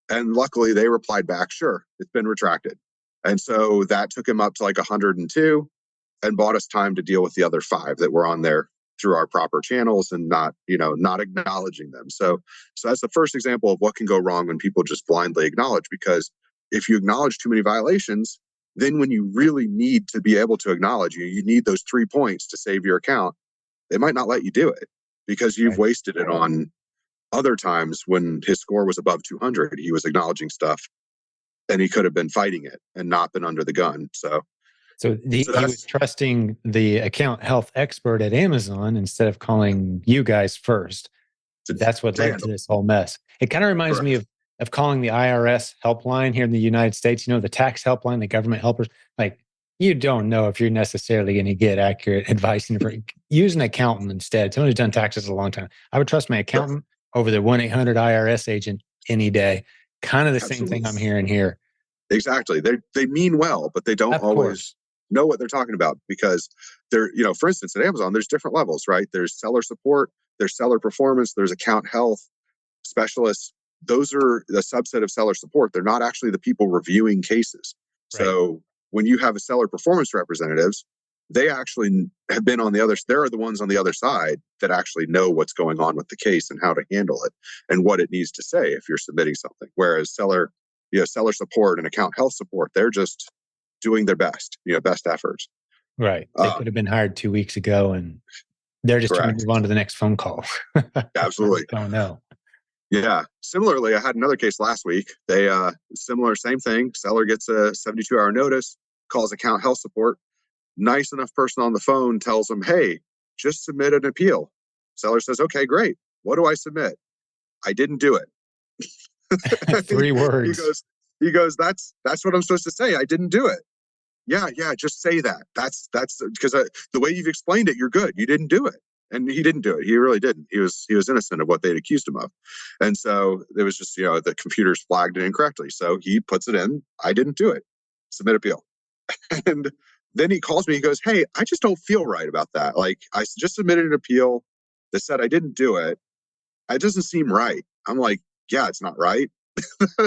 And luckily they replied back, sure, it's been retracted. And so that took him up to like 102 and bought us time to deal with the other 5 that were on there through our proper channels and not acknowledging them. So that's the first example of what can go wrong when people just blindly acknowledge, because if you acknowledge too many violations, then when you really need to be able to acknowledge, you need those 3 points to save your account. They might not let you do it because you've wasted it on other times when his score was above 200. He was acknowledging stuff and he could have been fighting it and not been under the gun. So he was trusting the account health expert at Amazon instead of calling you guys first. That's what led to this whole mess. It kind of reminds me of calling the IRS helpline here in the United States, the tax helpline, the government helpers. Like, you don't know if you're necessarily going to get accurate advice. Use an accountant instead. Someone who's done taxes a long time. I would trust my accountant over the 1-800 IRS agent any day. Kind of the same thing I'm hearing here. Exactly. They mean well, but they don't always know what they're talking about, because they're, for instance, at Amazon, there's different levels, right? There's seller support, there's seller performance, there's account health specialists. Those are a subset of seller support. They're not actually the people reviewing cases. Right. So when you have a seller performance representatives, they actually have been on the other, they're the ones on the other side that actually know what's going on with the case and how to handle it and what it needs to say if you're submitting something. Whereas seller support and account health support, they're just doing their best, best efforts. Right. They could have been hired 2 weeks ago and they're just trying to move on to the next phone call. Absolutely. Oh, no. Yeah. Similarly, I had another case last week. They, same thing. Seller gets a 72-hour notice, calls account health support. Nice enough person on the phone tells them, hey, just submit an appeal. Seller says, okay, great. What do I submit? I didn't do it. 3 words. He goes, that's what I'm supposed to say. I didn't do it. Yeah, just say that. That's because the way you've explained it, you're good. You didn't do it. And he didn't do it. He really didn't. He was innocent of what they'd accused him of. And so it was just, the computers flagged it incorrectly. So he puts it in. I didn't do it. Submit appeal. And then he calls me. He goes, hey, I just don't feel right about that. Like, I just submitted an appeal that said I didn't do it. It doesn't seem right. I'm like, yeah, it's not right.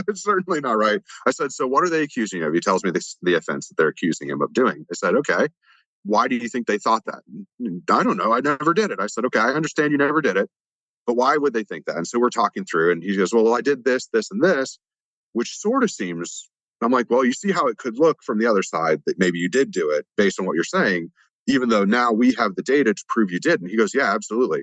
It's certainly not right. I said, so what are they accusing you of? He tells me the offense that they're accusing him of doing. I said, okay, why do you think they thought that? I don't know. I never did it. I said, okay, I understand you never did it, but why would they think that? And so we're talking through and he goes, well, I did this, this, and this, which sort of seems I'm like, well, you see how it could look from the other side that maybe you did do it based on what you're saying, even though now we have the data to prove you did. And he goes, yeah, absolutely.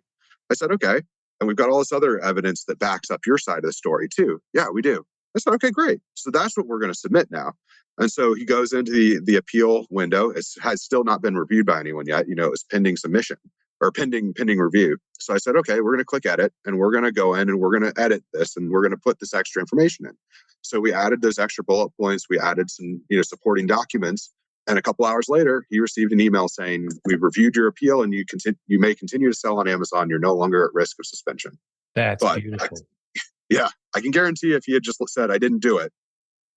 I said, okay. And we've got all this other evidence that backs up your side of the story too. Yeah, we do. I said, okay, great. So that's what we're going to submit now. And so he goes into the appeal window. It has still not been reviewed by anyone yet. It was pending submission or pending review. So I said, okay, we're going to click edit and we're going to go in and we're going to edit this and we're going to put this extra information in. So we added those extra bullet points. We added some, supporting documents. And a couple hours later, he received an email saying, we've reviewed your appeal and you may continue to sell on Amazon. You're no longer at risk of suspension. That's beautiful. I can guarantee if he had just said, I didn't do it,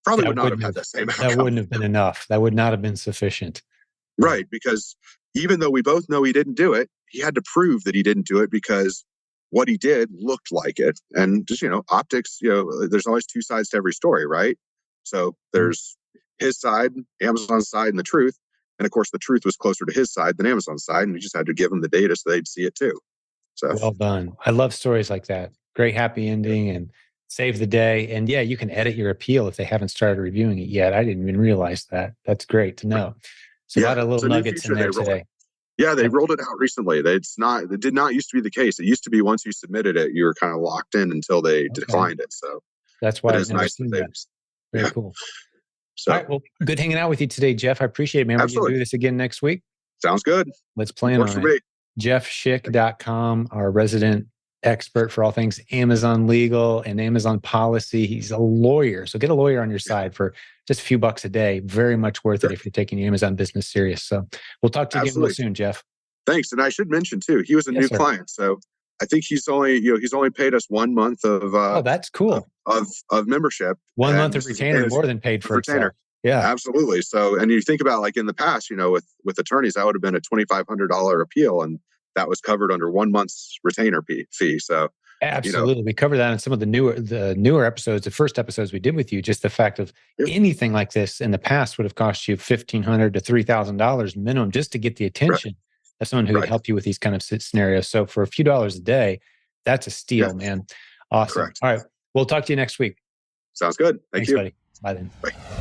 probably would not have had that same outcome. That wouldn't have been enough. That would not have been sufficient. Right. Because even though we both know he didn't do it, he had to prove that he didn't do it because what he did looked like it. And just, optics, there's always two sides to every story, right? So there's his side, Amazon's side, and the truth. And of course, the truth was closer to his side than Amazon's side. And we just had to give them the data so they'd see it too. So well done. I love stories like that. Great happy ending and save the day. And yeah, you can edit your appeal if they haven't started reviewing it yet. I didn't even realize that. That's great to know. So a lot of little nuggets in there today. Yeah, they rolled it out recently. It did not used to be the case. It used to be once you submitted it, you were kind of locked in until they declined it. So that's why it's nice seen that. Very cool. So, all right. Well, good hanging out with you today, Jeff. I appreciate it, man. We're going to do this again next week. Sounds good. Let's plan on it. JeffSchick.com, our resident expert for all things Amazon legal and Amazon policy. He's a lawyer. So get a lawyer on your side for just a few bucks a day. Very much worth it if you're taking your Amazon business serious. So we'll talk to you again real soon, Jeff. Thanks. And I should mention too, he was a new client. So I think he's only paid us 1 month of that's cool. Of membership. 1 month of retainer more than paid for retainer. Itself. Yeah, absolutely. So, and you think about like in the past, with attorneys, that would have been a $2,500 appeal, and that was covered under 1 month's retainer fee. So, absolutely, we covered that in some of the newer episodes, the first episodes we did with you. Just the fact of anything like this in the past would have cost you $1,500 to $3,000 minimum just to get the attention of someone who would help you with these kind of scenarios. So, for a few dollars a day, that's a steal, man. Awesome. Correct. All right, we'll talk to you next week. Sounds good. Thanks, you. Buddy. Bye then. Bye.